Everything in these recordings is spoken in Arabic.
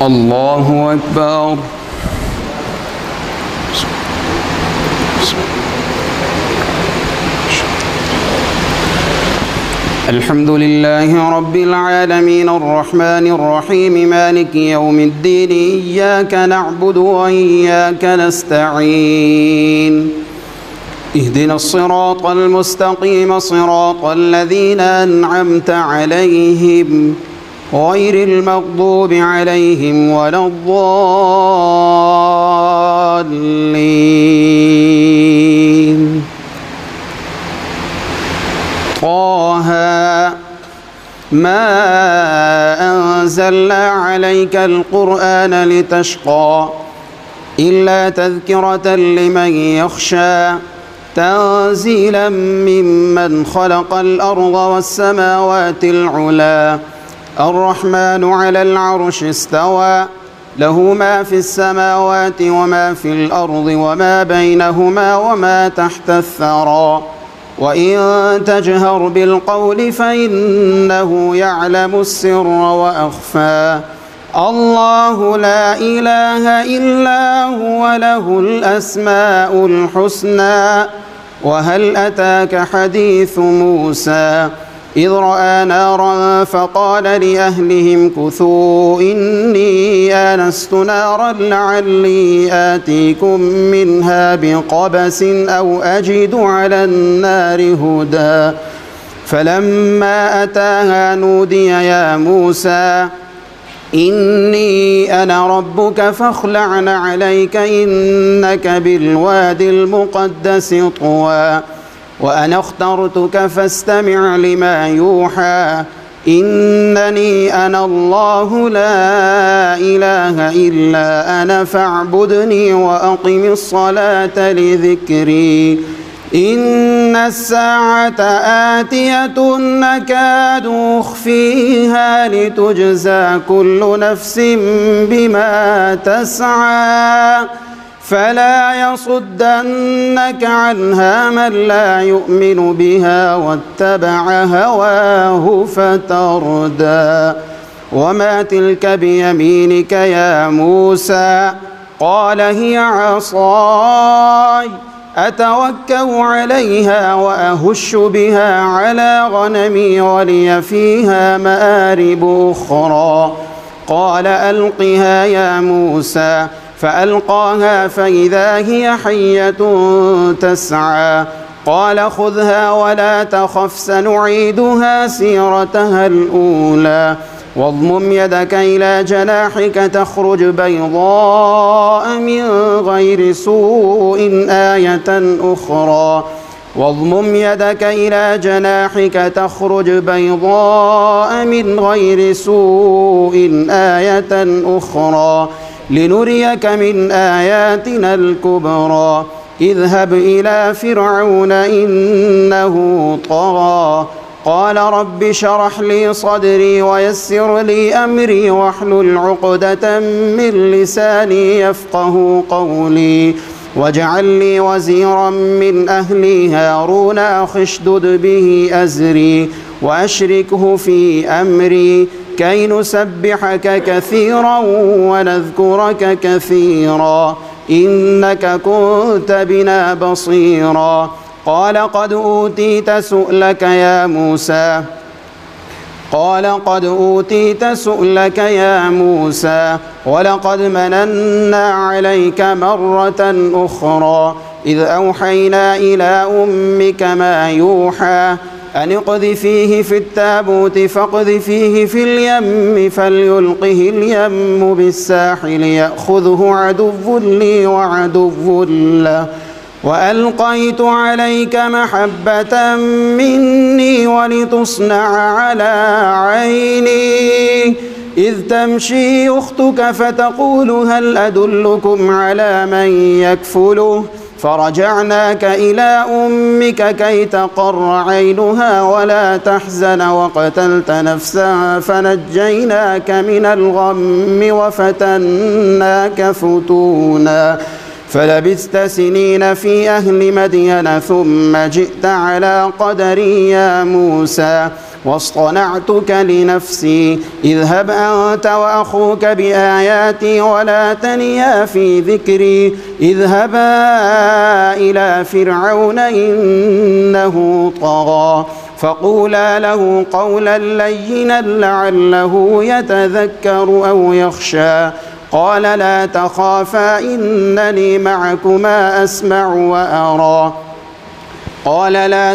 الله أكبر. الحمد لله رب العالمين الرحمن الرحيم مالك يوم الدين إياك نعبد وإياك نستعين اهدنا الصراط المستقيم صراط الذين أنعمت عليهم غير المغضوب عليهم ولا الضالين. طه ما أنزلنا عليك القرآن لتشقى إلا تذكرة لمن يخشى تنزيلا ممن خلق الأرض والسماوات العلى الرحمن على العرش استوى له ما في السماوات وما في الأرض وما بينهما وما تحت الثرى وإن تجهر بالقول فإنه يعلم السر وأخفى الله لا إله إلا هو له الأسماء الحسنى وهل أتاك حديث موسى إذ رأى نارا فقال لأهلهم كثوا إني آنست نارا لعلي آتيكم منها بقبس أو أجد على النار هدى فلما أتاها نودي يا موسى إني أنا ربك فاخلع عليك إنك بالوادي المقدس طوى وأنا اخترتك فاستمع لما يوحى إنني أنا الله لا إله إلا أنا فاعبدني وأقم الصلاة لذكري إن الساعة آتية نكاد أخفيها لتجزى كل نفس بما تسعى فلا يصدنك عنها من لا يؤمن بها واتبع هواه فتردى وما تلك بيمينك يا موسى قال هي عصاي أتوكأ عليها وأهش بها على غنمي ولي فيها مآرب أخرى قال ألقها يا موسى فألقاها فإذا هي حية تسعى قال خذها ولا تخف سنعيدها سيرتها الأولى واضمم يدك إلى جناحك تخرج بيضاء من غير سوء آية أخرى واضمم يدك إلى جناحك تخرج بيضاء من غير سوء آية أخرى لنريك من آياتنا الكبرى اذهب إلى فرعون إنه طغى قال رب اشرح لي صدري ويسر لي أمري واحلل عقدة من لساني يفقه قولي واجعل لي وزيرا من أهلي هارون أخي اشدد به أزري وأشركه في أمري كي نسبحك كثيرا ونذكرك كثيرا إنك كنت بنا بصيرا قال قد أوتيت سؤلك يا موسى ولقد مننا عليك مرة أخرى إذ أوحينا إلى أمك ما يوحى أن اقذفيه في التابوت فاقذفيه في اليم فليلقه اليم بالساحل يأخذه عدو لي وعدو له وألقيت عليك محبة مني ولتصنع على عيني إذ تمشي أختك فتقول هل أدلكم على من يكفله فرجعناك إلى أمك كي تقر عينها ولا تحزن وقتلت نفسا فنجيناك من الغم وفتناك فتونا فلبثت سنين في أهل مدين ثم جئت على قدري يا موسى واصطنعتك لنفسي اذهب أنت وأخوك بآياتي ولا تنيا في ذكري اذهبا إلى فرعون إنه طغى فقولا له قولا لينا لعله يتذكر أو يخشى قال لا تخافا إنني معكما أسمع وأرى قال لا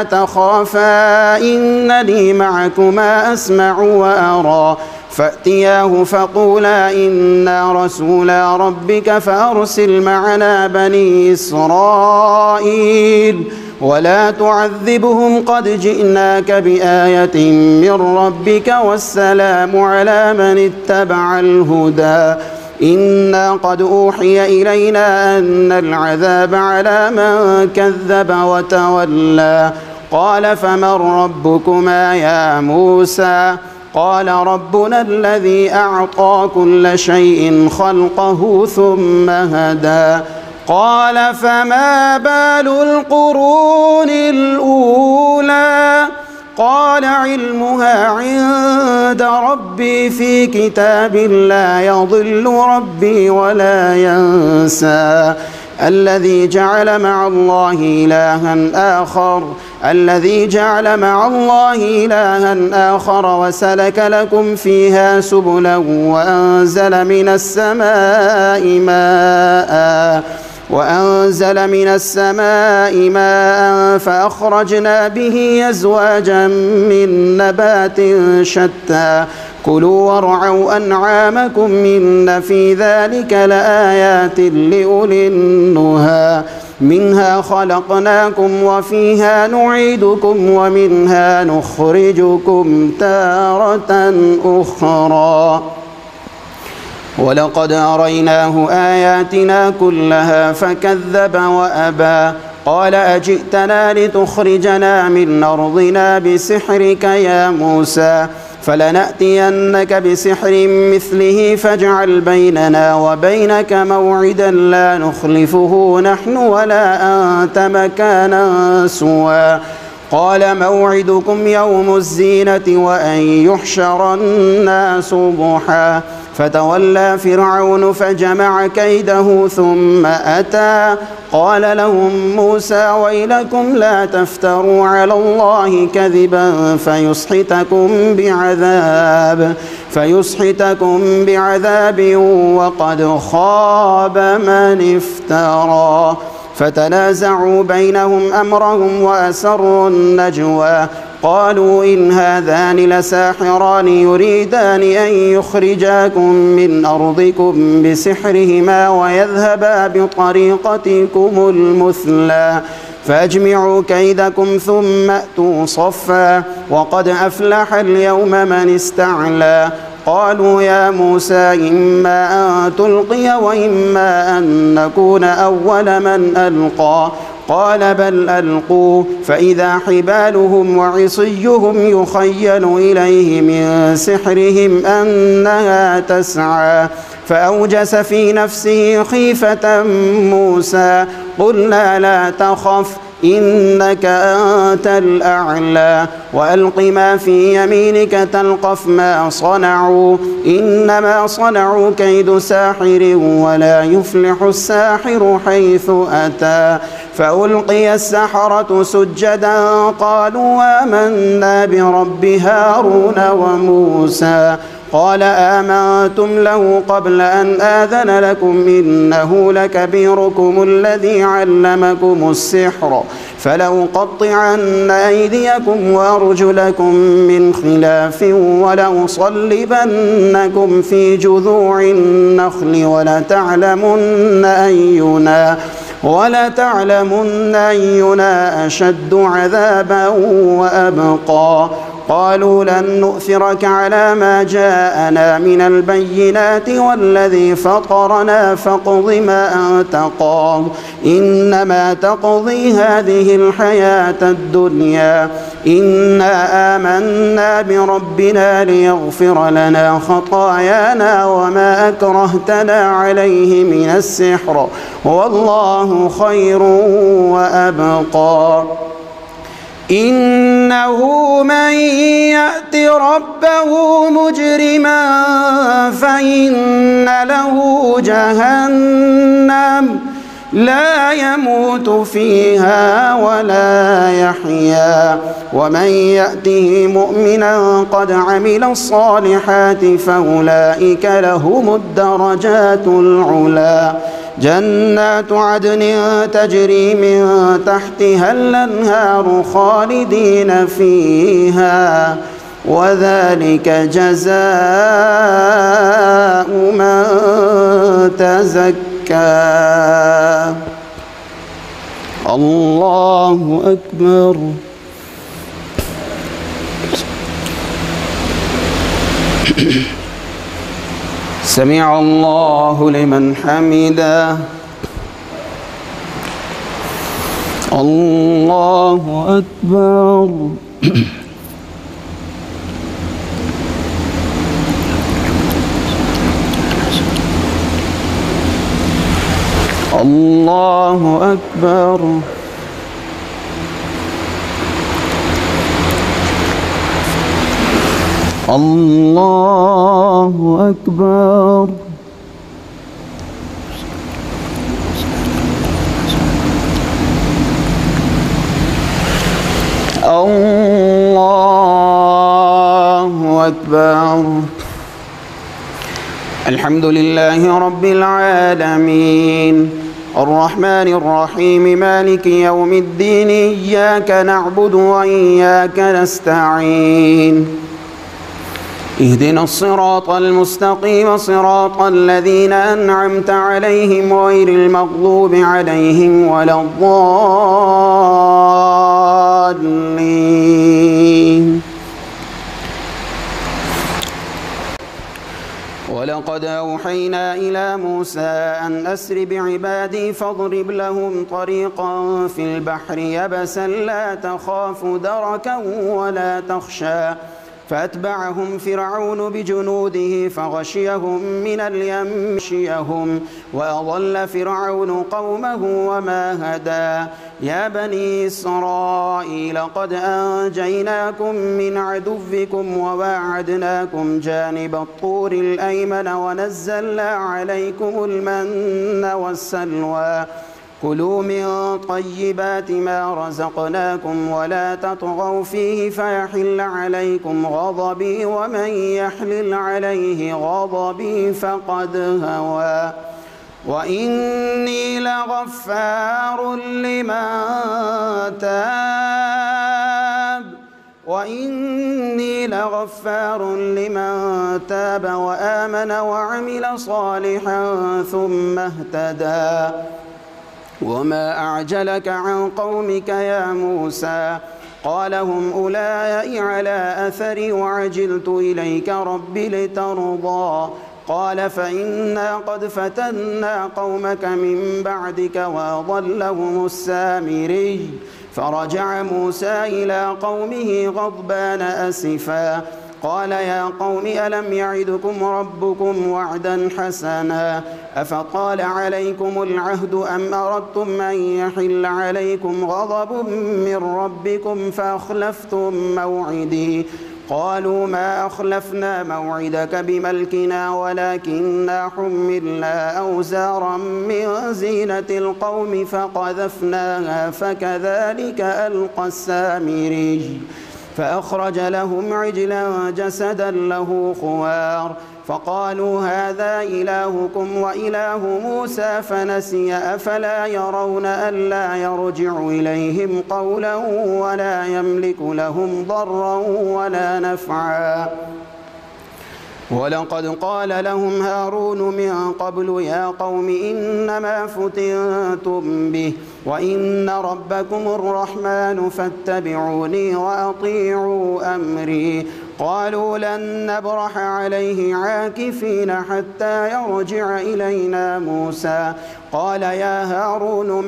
تخافا إنني معكما أسمع وأرى فأتياه فقولا إنا رسولا ربك فأرسل معنا بني إسرائيل ولا تعذبهم قد جئناك بآية من ربك والسلام على من اتبع الهدى إنا قد أوحي إلينا أن العذاب على من كذب وتولى قال فمن ربكما يا موسى قال ربنا الذي أعطى كل شيء خلقه ثم هدى قال فما بال القرون الأولى قال علمها عند ربي في كتاب لا يضل ربي ولا ينسى الذي جعل مع الله إلها آخر وسلك لكم فيها سبلا وأنزل من السماء ماء فأخرجنا به أزواجا من نبات شتى كلوا وارعوا أنعامكم إن في ذلك لآيات لأولي النهى منها خلقناكم وفيها نعيدكم ومنها نخرجكم تارة أخرى ولقد أريناه آياتنا كلها فكذب وأبى قال أجئتنا لتخرجنا من أرضنا بسحرك يا موسى فلنأتينك بسحر مثله فاجعل بيننا وبينك موعدا لا نخلفه نحن ولا أنت مكانا سوى قال موعدكم يوم الزينة وأن يحشر الناس ضحى فتولى فرعون فجمع كيده ثم أتى قال لهم موسى ويلكم لا تفتروا على الله كذبا فيسحتكم بعذاب وقد خاب من افترى فتنازعوا بينهم أمرهم وأسروا النجوى قالوا إن هذان لساحران يريدان أن يخرجاكم من أرضكم بسحرهما ويذهبا بطريقتكم المثلى فأجمعوا كيدكم ثم أتوا صفا وقد أفلح اليوم من استعلى قالوا يا موسى إما أن تلقي وإما أن نكون أول من ألقى قال بل ألقوا فإذا حبالهم وعصيهم يخيل إليه من سحرهم أنها تسعى فأوجس في نفسه خيفة موسى قلنا لا تخف إنك أنت الأعلى وألق ما في يمينك تلقف ما صنعوا إنما صنعوا كيد ساحر ولا يفلح الساحر حيث أتى فألقي السحرة سجدا قالوا آمنا برب هارون وموسى قال آمنتم له قبل أن آذن لكم إنه لكبيركم الذي علمكم السحر فلأقطعن أيديكم وأرجلكم من خلاف ولأصلبنكم في جذوع النخل ولتعلمن أينا أشد عذابا وأبقى قالوا لن نؤثرك على ما جاءنا من البينات والذي فطرنا فاقض ما أنت قاض إنما تقضي هذه الحياة الدنيا إنا آمنا بربنا ليغفر لنا خطايانا وما أكرهتنا عليه من السحر والله خير وأبقى إنه من يأت ربه مجرما فإن له جهنم لا يموت فيها ولا يحيا ومن يأته مؤمنا قد عمل الصالحات فأولئك لهم الدرجات العلى جنات عدن تجري من تحتها الأنهار خالدين فيها وذلك جزاء من تزكى. الله أكبر. سمع الله لمن حمده. الله أكبر. الله أكبر. الله أكبر. الله أكبر. الحمد لله رب العالمين الرحمن الرحيم مالك يوم الدين إياك نعبد وإياك نستعين اهدنا الصراط المستقيم صراط الذين أنعمت عليهم غير المغضوب عليهم ولا الضالين. ولقد أوحينا إلى موسى أن أسر بعبادي فاضرب لهم طريقا في البحر يبسا لا تخاف دركا ولا تخشى فأتبعهم فرعون بجنوده فغشيهم من اليم غشيهم وأضل فرعون قومه وما هدى. يا بني إسرائيل قد أنجيناكم من عدوكم وواعدناكم جانب الطور الأيمن ونزلنا عليكم المن والسلوى كلوا من طيبات ما رزقناكم ولا تطغوا فيه فيحل عليكم غضبي ومن يحلل عليه غضبي فقد هوى وإني لغفار لمن تاب وآمن وعمل صالحا ثم اهتدى. وما أعجلك عن قومك يا موسى قال هم أولئك على أثري وعجلت إليك رب لترضى قال فإنا قد فتنا قومك من بعدك وأضلهم السامري فرجع موسى إلى قومه غضبان أسفا قال يا قوم ألم يعدكم ربكم وعدا حسنا أفطال عليكم العهد أم أردتم أن يحل عليكم غضب من ربكم فأخلفتم موعدي قالوا ما أخلفنا موعدك بملكنا ولكننا حملنا أوزارا من زينة القوم فقذفناها فكذلك ألقى السامري فأخرج لهم عجلا جسدا له خوار فقالوا هذا إلهكم وإله موسى فنسي أفلا يرون ألا يرجع إليهم قولا ولا يملك لهم ضرا ولا نفعا ولقد قال لهم هارون من قبل يا قوم إنما فتنتم به وإن ربكم الرحمن فاتبعوني وأطيعوا أمري قالوا لن نبرح عليه عاكفين حتى يرجع إلينا موسى قال يا هارون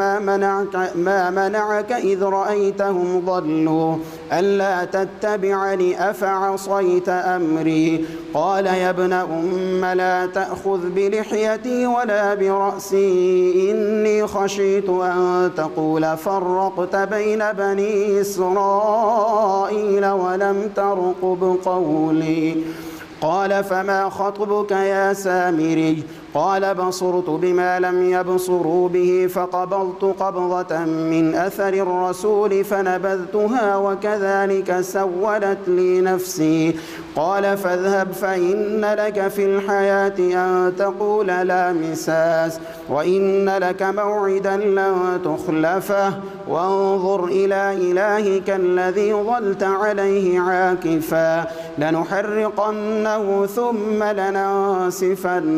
ما منعك إذ رأيتهم ضلوا ألا تتبعني أفعصيت أمري قال يا ابن أم لا تأخذ بلحيتي ولا برأسي إني خشيت أن تقول فرقت بين بني إسرائيل ولم ترقب قولي قال فما خطبك يا سامري قال بصرت بما لم يبصروا به فقبضت قبضة من أثر الرسول فنبذتها وكذلك سولت لي نفسي قال فاذهب فإن لك في الحياة أن تقول لا مساس وإن لك موعدا لن تخلفه وانظر إلى إلهك الذي ظلت عليه عاكفا لنحرقنه ثم لننسفنه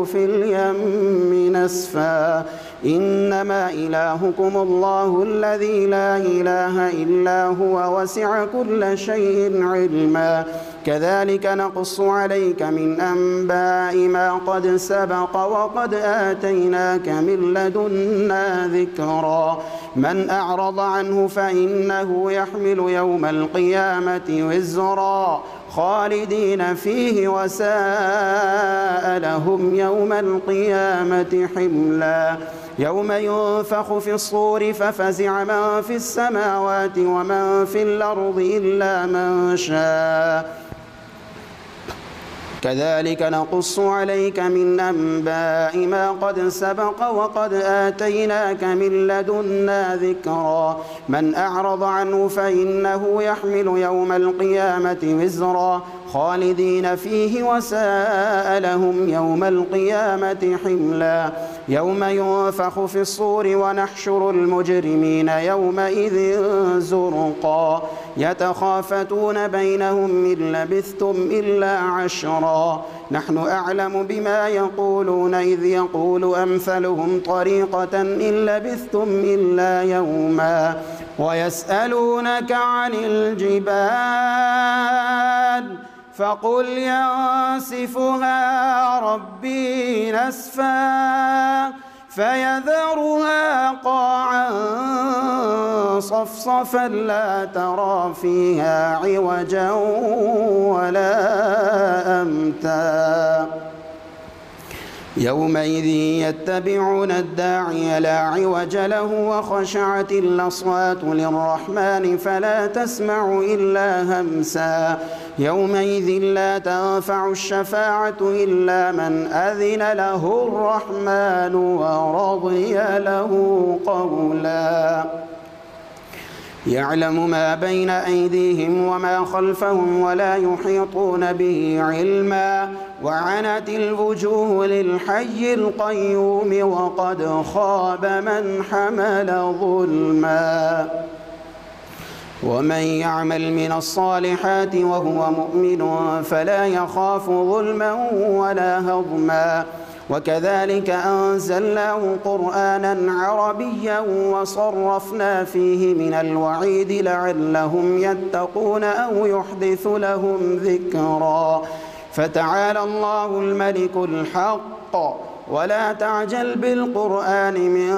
في اليم نسفا إنما إلهكم الله الذي لا إله إلا هو وسع كل شيء علما كذلك نقص عليك من أنباء ما قد سبق وقد آتيناك من لدنا ذكرا من أعرض عنه فإنه يحمل يوم القيامة وزرا خالدين فيه وساء لهم يوم القيامة حملا يوم ينفخ في الصور ففزع من في السماوات ومن في الأرض إلا من شاء كذلك نقص عليك من أنباء ما قد سبق وقد آتيناك من لدنا ذكرا من أعرض عنه فإنه يحمل يوم القيامة وزرا خالدين فيه وساء لهم يوم القيامة حملا يوم ينفخ في الصور ونحشر المجرمين يومئذ زرقا يتخافتون بينهم إن لبثتم إلا عشرا نحن أعلم بما يقولون إذ يقول أمثلهم طريقة إن لبثتم إلا يوما ويسألونك عن الجبال فقل ينسفها ربي نسفا فيذرها قاعا صفصفا لا ترى فيها عوجا ولا أمتا يومئذ يتبعون الداعي لا عوج له وخشعت الأصوات للرحمن فلا تسمع إلا همسا يومئذ لا تنفع الشفاعة إلا من أذن له الرحمن ورضي له قولا يعلم ما بين أيديهم وما خلفهم ولا يحيطون به علما وعنت الوجوه للحي القيوم وقد خاب من حمل ظلما ومن يعمل من الصالحات وهو مؤمن فلا يخاف ظلما ولا هضما وكذلك أنزلناه قرآنا عربيا وصرفنا فيه من الوعيد لعلهم يتقون أو يحدث لهم ذكرا فتعالى الله الملك الحق ولا تعجل بالقرآن من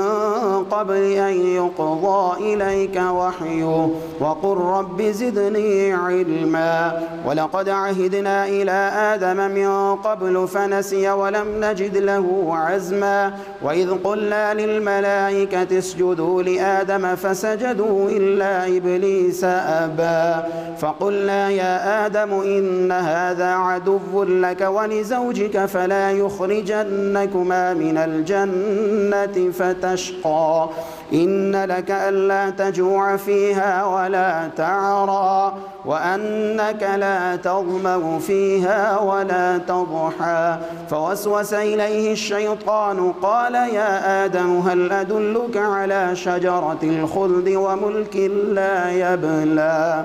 قبل أن يقضى إليك وحيه وقل رب زدني علما ولقد عهدنا إلى آدم من قبل فنسي ولم نجد له عزما وإذ قلنا للملائكة اسجدوا لآدم فسجدوا إلا إبليس أبى فقلنا يا آدم إن هذا عدو لك ولزوجك فلا يخرجنكما من الجنة فتشقى إن لك ألا تجوع فيها ولا تعرى وأنك لا تظمأ فيها ولا تضحى فوسوس إليه الشيطان قال يا آدم هل أدلك على شجرة الخلد وملك لا يبلى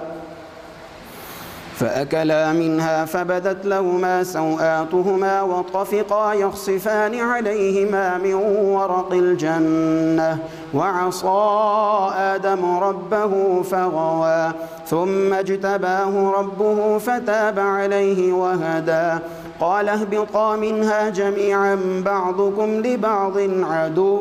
فأكلا منها فبدت لهما سوآتهما وطفقا يخصفان عليهما من ورق الجنة وعصى آدم ربه فغوى ثم اجتباه ربه فتاب عليه وهدى قال اهبطا منها جميعا بعضكم لبعض عدو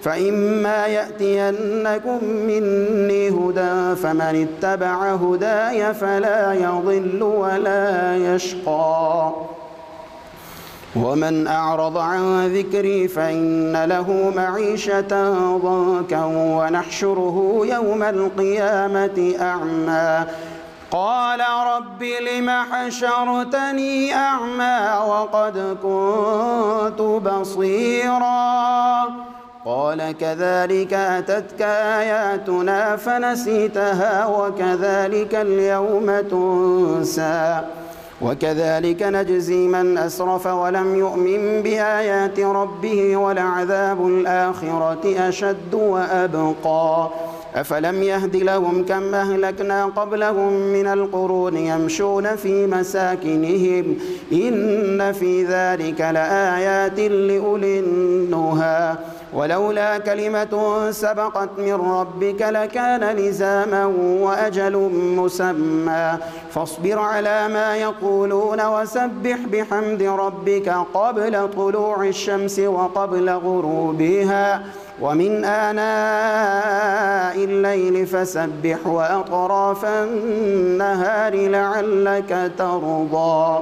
فإما يأتينكم مني هدى فمن اتبع هداي فلا يضل ولا يشقى ومن أعرض عن ذكري فإن له معيشة ضنكا ونحشره يوم القيامة أعمى قال رب لم حشرتني أعمى وقد كنت بصيرا قال كذلك أتتك آياتنا فنسيتها وكذلك اليوم تنسى وكذلك نجزي من أسرف ولم يؤمن بآيات ربه ولعذاب الآخرة أشد وأبقى أفلم يهد لهم كم أهلكنا قبلهم من القرون يمشون في مساكنهم إن في ذلك لآيات لأولي النهى ولولا كلمة سبقت من ربك لكان لزاما وأجل مسمى فاصبر على ما يقولون وسبح بحمد ربك قبل طلوع الشمس وقبل غروبها ومن آناء الليل فسبح وأطراف النهار لعلك ترضى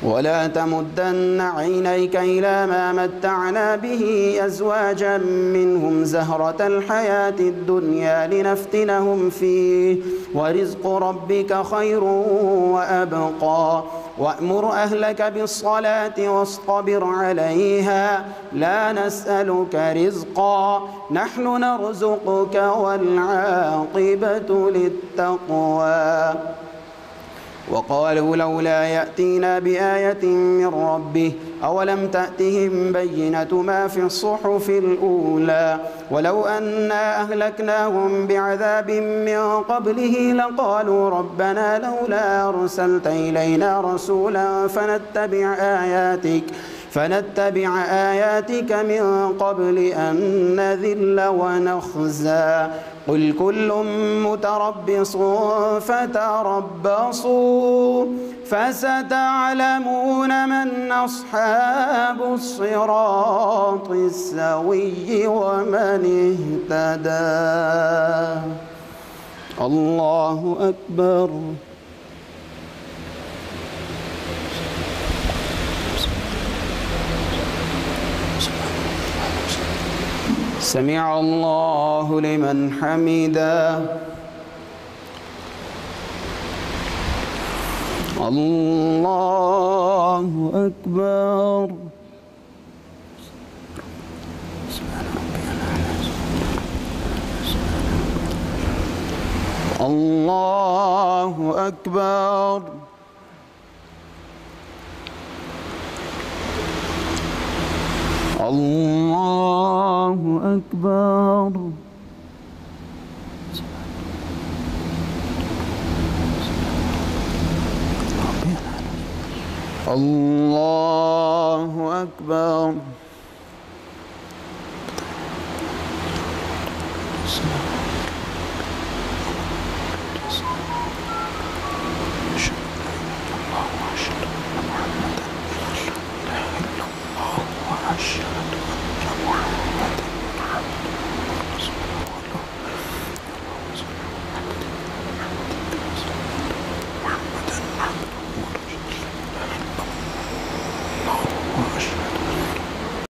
ولا تمدن عينيك إلى ما متعنا به أزواجا منهم زهرة الحياة الدنيا لنفتنهم فيه ورزق ربك خير وأبقى وأمر أهلك بالصلاة واصطبر عليها لا نسألك رزقا نحن نرزقك والعاقبة للتقوى وقالوا لولا يأتينا بآية من ربه أولم تأتهم بينة ما في الصحف الأولى ولو أنا أهلكناهم بعذاب من قبله لقالوا ربنا لولا أرسلت إلينا رسولا فنتبع آياتك من قبل أن نذل ونخزى قل كل متربص فتربصوا فستعلمون من أصحاب الصراط السوي ومن اهتدى الله أكبر سمع الله لمن حمده الله أكبر الله أكبر الله أكبر الله أكبر